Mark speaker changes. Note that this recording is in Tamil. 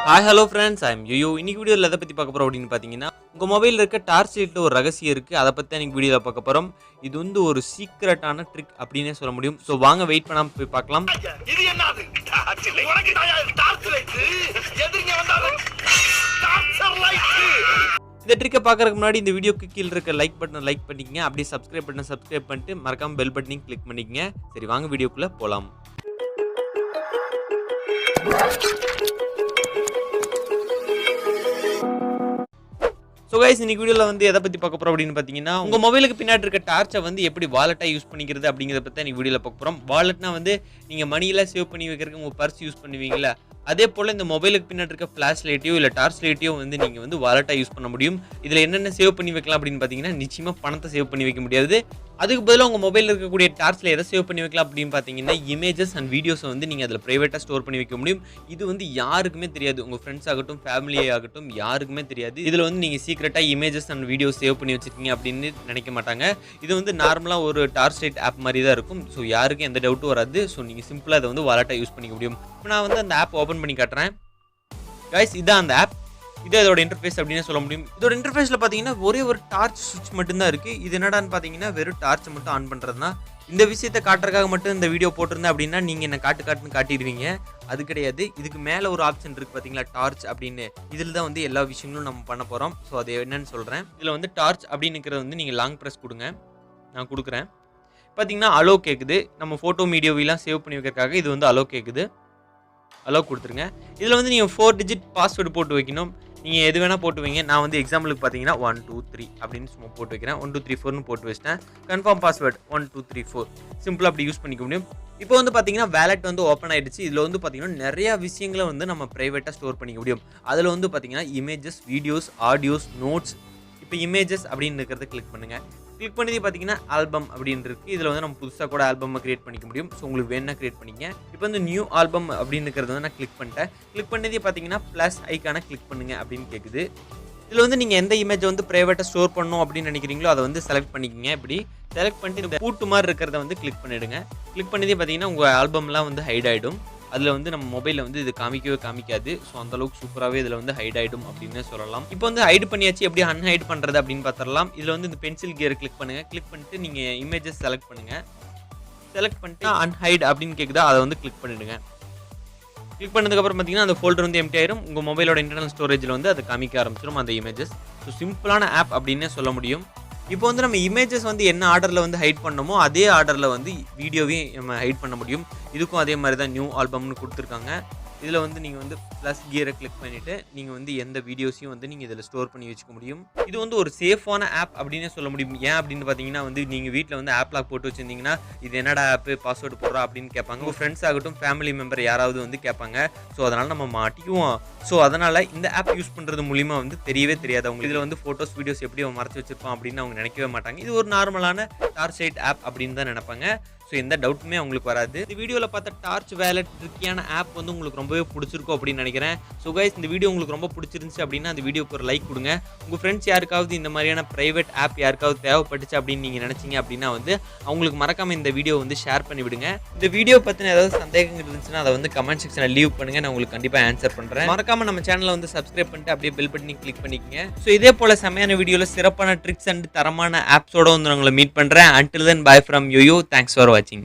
Speaker 1: Hi hello friends, I am yoyo. இன்னைக்கு வீடியோல எதை பத்தி பார்க்க போறோம் அப்படினு பாத்தீங்கன்னா உங்க மொபைல்ல இருக்க டார்ச் லைட்ல ஒரு ரகசியம் இருக்கு. அத பத்தி தான் இன்னைக்கு வீடியோல பார்க்க போறோம். இது வந்து ஒரு சீக்ரெட்டான ட்ரிக் அப்படினே சொல்ல முடியும். சோ வாங்க வெயிட் பண்ணாம போய் பார்க்கலாம்.
Speaker 2: இது என்னது? Torch light. உனக்கு டார்ச் லைட். எதிரிங்க வந்தாரு. Torch light.
Speaker 1: இந்த ட்ரிக்கை பார்க்கறதுக்கு முன்னாடி இந்த வீடியோக்கு கீழ இருக்க லைக் பட்டனை லைக் பண்ணிக்கங்க. அப்படியே சப்ஸ்கிரைப் பட்டனை சப்ஸ்கிரைப் பண்ணிட்டு மறக்காம பெல் பட்டனையும் கிளிக் பண்ணிக்கங்க. சரி வாங்க வீடியோக்குள்ள போலாம். So guys, இன்னைக்கு வீடியோல வந்து எதை பத்தி பார்க்க போறோம் அப்படினு பாத்தீங்கன்னா உங்க மொபைலுக்கு பின்னாடி இருக்க டார்ச்சை வந்து எப்படி வாலெட்டா யூஸ் பண்ணிக்கிறது அப்படிங்கறத பத்தி இந்த வீடியோல பார்க்க போறோம். வாலெட்னா வந்து நீங்க மணி எல்லாம் சேவ் பண்ணி வைக்கிறதுக்கு உங்க பர்ஸ் யூஸ் பண்ணுவீங்கல, அதே போல இந்த மொபைலுக்கு பின்னாடி இருக்க ஃபிளாஷ் லைட்டையோ இல்ல டார்ச் லைட்டையோ வந்து நீங்க வந்து வாலெட்டா யூஸ் பண்ண முடியும். இதுல என்னென்ன சேவ் பண்ணி வைக்கலாம் அப்படினு பாத்தீங்கன்னா நிச்சயமா பணத்தை சேவ் பண்ணி வைக்க முடியாது. அதுக்கு பதிலா உங்க மொபைல்ல இருக்கக்கூடிய டார்ச்ல எதை சேவ் பண்ணி வைக்கலாம் அப்படினு பாத்தீங்கன்னா இமேजेस அண்ட் வீடியோஸ் வந்து நீங்க அதுல பிரைவேட்டா ஸ்டோர் பண்ணி வைக்க முடியும். இது வந்து யாருக்குமே தெரியாது. உங்க ஃப்ரெண்ட்ஸ் ஆகட்டும் ஃபேமிலி ஆகட்டும் யாருக்குமே தெரியாது. இதுல வந்து நீங்க சீக்ரெட்டா இமேजेस அண்ட் வீடியோஸ் சேவ் பண்ணி வச்சிருக்கீங்க அப்படின்னு நினைக்க மாட்டாங்க. இது வந்து நார்மலா ஒரு டார்ச் லைட் ஆப் மாதிரி தான் இருக்கும். ஸோ யாருக்கும் எந்த டவுட்டும் வராது. ஸோ நீங்க சிம்பிளா அதை வந்து வாலெட்டா யூஸ் பண்ணிக்க முடியும். இப்போ நான் வந்து அந்த ஆப் ஓபன் பண்ணி காட்டுறேன். கைஸ் இதான் அந்த ஆப். இது இதோட இன்டர்ஃபேஸ் அப்படினே சொல்ல முடியும். இதோட இன்டர்ஃபேஸ்ல பாத்தீங்கன்னா ஒரே ஒரு டார்ச் சுவிட்ச் மட்டும் தான் இருக்கு. இது என்னடான்னு பாத்தீங்கன்னா வெறும் டார்ச் மட்டும் ஆன் பண்றதுனா. இந்த விஷயத்தை காட்டுறதுக்காக மட்டும் இந்த வீடியோ போட்டிருந்தேன் அப்படின்னா நீங்க என்ன காட்டுன்னு காட்டிடுவீங்க. அது கிடையாது. இதுக்கு மேல ஒரு ஆப்ஷன் இருக்கு பாத்தீங்களா, டார்ச் அப்படின்னு. இதுல தான் வந்து எல்லா விஷயங்களும் நம்ம பண்ண போறோம். ஸோ அது என்னன்னு சொல்றேன். இதுல வந்து டார்ச் அப்படின்னு வந்து நீங்க லாங் பிரஸ் கொடுங்க. நான் கொடுக்குறேன். பாத்தீங்கன்னா அலோ கேக்குது. நம்ம போட்டோ வீடியோவெல்லாம் சேவ் பண்ணி வைக்கிறதுக்காக இது வந்து அலோ கேக்குது. அலோ கொடுத்துருங்க. இதில் வந்து நீங்கள் 4 டிஜிட் பாஸ்வேர்டு போட்டு வைக்கணும். நீங்கள் எது வேணால் போட்டு வைங்க. நான் வந்து எக்ஸாம்பிளுக்கு பார்த்தீங்கன்னா 1 2 3 அப்படின்னு சும்மா போட்டு வைக்கிறேன். 1 2 3 4னு போட்டு வச்சிட்டேன். கன்ஃபார்ம் பாஸ்வேர்டு 1 2 3 4 சிம்பிளாக அப்படி யூஸ் பண்ணிக்க முடியும். இப்போ வந்து பார்த்தீங்கன்னா வேலெட் வந்து ஓப்பன் ஆகிடுச்சு. இதில் வந்து பார்த்தீங்கன்னா நிறையா விஷயங்களை வந்து நம்ம ப்ரைவேட்டாக ஸ்டோர் பண்ணிக்க முடியும். அதில் வந்து பார்த்தீங்கன்னா இமேஜஸ், வீடியோஸ், ஆடியோஸ், நோட்ஸ். இப்போ இமேஜஸ் அப்படின்னு இருக்கிறத கிளிக் பண்ணுங்கள். கிளிக் பண்ணி பார்த்தீங்கன்னா ஆல்பம் அப்படின்னு இருக்குது. இதில் வந்து நம்ம புதுசாக கூட ஆல்பம் கிரியேட் பண்ணிக்க முடியும். ஸோ உங்களுக்கு வேணா கிரியேட் பண்ணிக்க. இப்போ வந்து நியூ ஆல்பம் அப்படின்னு இருக்கிறத வந்து நான் கிளிக் பண்ணிட்டேன். கிளிக் பண்ணி பார்த்தீங்கன்னா ப்ளஸ் ஐக்கான கிளிக் பண்ணுங்க அப்படின்னு கேட்குது. இதில் வந்து நீங்கள் எந்த இமேஜை வந்து ப்ரைவேட்டாக ஸ்டோர் பண்ணணும் அப்படின்னு நினைக்கிறீங்களோ அதை வந்து செலக்ட் பண்ணிக்கங்க. இப்படி செலக்ட் பண்ணிட்டு இந்த பூட்டு மாதிரி இருக்கிறத வந்து கிளிக் பண்ணிவிடுங்க. கிளிக் பண்ணி பார்த்தீங்கன்னா உங்கள் ஆல்பம்லாம் வந்து ஹைட் ஆகிடும். அதில் வந்து நம்ம மொபைலில் வந்து இது காமிக்கவே காமிக்காது. ஸோ அந்தளவுக்கு சூப்பராகவே இதில் வந்து ஹைட் ஆகிடும் அப்படின்னு சொல்லலாம். இப்போ வந்து ஹைட் பண்ணியாச்சு. எப்படி அன்ஹைட் பண்ணுறது அப்படின்னு பார்த்துடலாம். இதில் வந்து இந்த பென்சில் கியர் கிளிக் பண்ணுங்கள். கிளிக் பண்ணிட்டு நீங்கள் இமேஜஸ் செலக்ட் பண்ணுங்கள். செலக்ட் பண்ணிட்டு அன்ஹைட் அப்படின்னு கேட்குதா, அதை வந்து கிளிக் பண்ணிவிடுங்க. கிளிக் பண்ணதுக்கப்புறம் பார்த்தீங்கன்னா அந்த ஃபோல்டர் வந்து எம்டி ஆயிரும். உங்கள் மொபைலோட இன்டர்னல் ஸ்டோரேஜில் வந்து அது காமிக்க ஆரம்பிச்சிடும் அந்த இமேஜஸ். ஸோ சிம்பிளான ஆப் அப்படின்னே சொல்ல முடியும். இப்போ வந்து நம்ம இமேஜஸ் வந்து என்ன ஆர்டரில் வந்து ஹைட் பண்ணணுமோ அதே ஆர்டரில் வந்து வீடியோவையும் நம்ம ஹைட் பண்ண முடியும். இதுக்கும் அதே மாதிரி தான் நியூ ஆல்பம்னு கொடுத்துருக்காங்க. இதில் வந்து நீங்கள் வந்து ப்ளஸ் கியரை கிளிக் பண்ணிவிட்டு நீங்கள் வந்து எந்த வீடியோஸையும் வந்து நீங்கள் இதில் ஸ்டோர் பண்ணி வச்சுக்க முடியும். இது வந்து ஒரு சேஃபான ஆப் அப்படின்னே சொல்ல முடியும். ஏன் அப்படின்னு பார்த்தீங்கன்னா வந்து நீங்கள் வீட்டில் வந்து ஆப் லாக் போட்டு வச்சுருந்தீங்கன்னா இது என்னடா ஆப்பு, பாஸ்வேர்டு போடுறா அப்படின்னு கேட்பாங்க. உங்கள் ஃப்ரெண்ட்ஸ் ஆகட்டும் ஃபேமிலி மெம்பர் யாராவது வந்து கேட்பாங்க. ஸோ அதனால் நம்ம மாட்டிக்குவோம். ஸோ அதனால் இந்த ஆப் யூஸ் பண்ணுறது மூலிமா வந்து தெரியவே தெரியாது அவங்க. இதில் வந்து ஃபோட்டோஸ் வீடியோஸ் எப்படி அவன் மறைச்சி வச்சிருப்பான் அப்படின்னு அவங்க நினைக்கவே மாட்டாங்க. இது ஒரு நார்மலான டார்ச் லைட் ஆப் அப்படின்னு தான் நினைப்பாங்க. ஸோ எந்த டவுட்டுமே அவங்களுக்கு வராது. இந்த வீடியோவில் பார்த்த டார்ச் வேலட் ட்ரிக்கியான ஆப் வந்து உங்களுக்கு ரொம்பவே பிடிச்சிருக்கும் அப்படின்னு நினைக்கிறேன். ஸோ கைஸ் இந்த வீடியோ உங்களுக்கு ரொம்ப பிடிச்சிருந்துச்சு அப்படின்னா அந்த வீடியோக்கு ஒரு லைக் கொடுங்க. உங்கள் ஃப்ரெண்ட்ஸ் யாருக்காவது இந்த மாதிரியான ப்ரைவேட் ஆப் யாருக்காவது தேவைப்பட்டுச்சு அப்படின்னு நீங்கள் நினச்சிங்க அப்படின்னா வந்து அவங்களுக்கு மறக்காமல் இந்த வீடியோ வந்து ஷேர் பண்ணி விடுங்க. இந்த வீடியோ பற்றின ஏதாவது சந்தேகம் இருந்துச்சுன்னா அதை வந்து கமெண்ட் செக்ஷனில் லீவ் பண்ணுங்க. நான் உங்களுக்கு கண்டிப்பாக ஆன்சர் பண்ணுறேன். மறக்காமல் நம்ம சேனலை வந்து சப்ஸ்கிரைப் பண்ணிட்டு அப்படியே பெல் பட்டனை கிளிக் பண்ணிக்கங்க. ஸோ இதே போல் செம்மையான வீடியோவில் சிறப்பான ட்ரிக்ஸ் அண்ட் தரமான ஆப்ஸோட வந்து நான் உங்களை மீட் பண்ணுறேன். Until then, bye from yoyo. Thanks for watching.